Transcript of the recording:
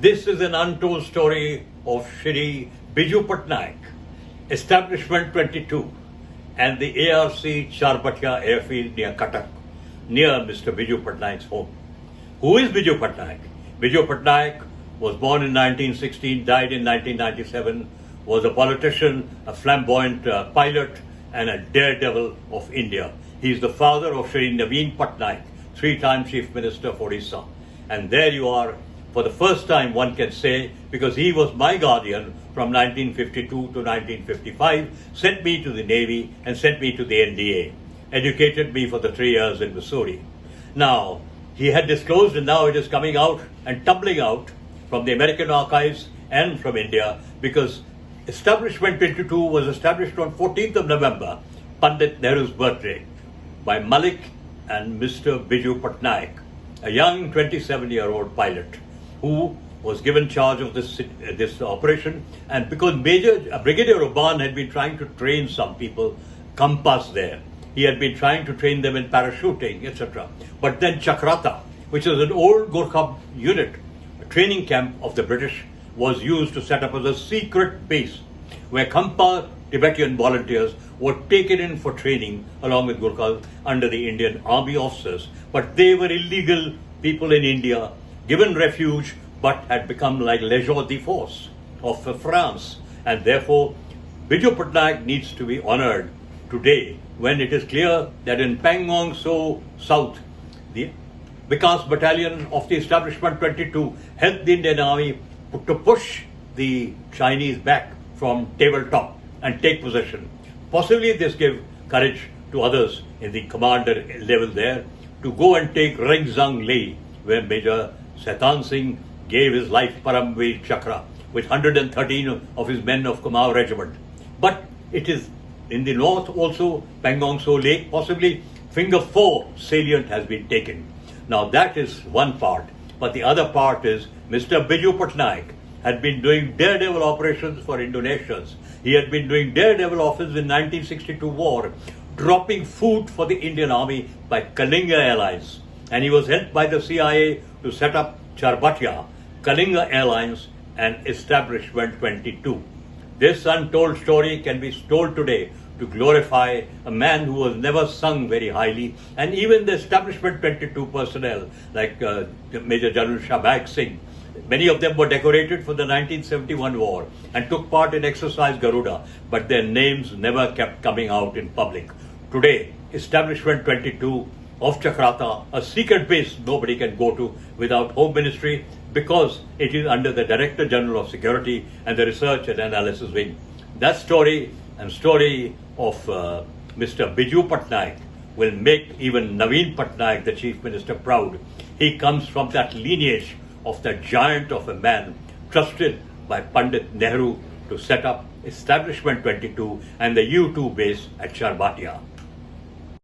This is an untold story of Shri Biju Patnaik, Establishment 22, and the ARC Charbatiya airfield near Cuttack, near Mr. Biju Patnaik's home. Who is Biju Patnaik? Biju Patnaik was born in 1916, died in 1997, was a politician, a flamboyant pilot, and a daredevil of India. He is the father of Shri Naveen Patnaik, three-time Chief Minister for Odisha. And there you are, for the first time one can say, because he was my guardian from 1952 to 1955, sent me to the Navy and sent me to the NDA, educated me for the 3 years in Missouri. Now, he had disclosed, and now it is coming out and tumbling out from the American archives and from India, because Establishment 22 was established on 14th of November, Pandit Nehru's birthday, by Malik and Mr. Biju Patnaik, a young 27-year-old pilot who was given charge of this operation. And because Brigadier Oban had been trying to train some people, compass there, he had been trying to train them in parachuting, etc. But then Chakrata, which is an old Gurkha unit, a training camp of the British, was used to set up as a secret base where Khampa Tibetan volunteers were taken in for training along with Gurkhas under the Indian army officers. But they were illegal people in India, given refuge, but had become like Legion de Force of France. And therefore, Biju Patnaik needs to be honored today, when it is clear that in Pangong So South, the Vikas Battalion of the Establishment 22 helped the Indian Army to push the Chinese back from tabletop and take possession. Possibly this gave courage to others in the commander level there to go and take Ringzang Leh, where Major Saitan Singh gave his life Paramveer Chakra with 113 of his men of Kumaon Regiment. But it is in the north also, Pangong So Lake, possibly Finger 4 salient has been taken. Now that is one part, but the other part is Mr. Biju Patnaik had been doing daredevil operations for Indonesians. He had been doing daredevil offenses in 1962 war, dropping food for the Indian Army by Kalinga Airlines. And he was helped by the CIA to set up Charbatiya, Kalinga Airlines, and Establishment 22. This untold story can be told today to glorify a man who was never sung very highly, and even the Establishment 22 personnel, like Major General Shabag Singh, many of them were decorated for the 1971 war and took part in Exercise Garuda, but their names never kept coming out in public. Today, Establishment 22 of Chakrata, a secret base nobody can go to without Home Ministry, because it is under the Director General of Security and the Research and Analysis Wing. That story and story of Mr. Biju Patnaik will make even Naveen Patnaik, the Chief Minister, proud. He comes from that lineage of the giant of a man trusted by Pandit Nehru to set up Establishment 22 and the U2 base at Charbatiya.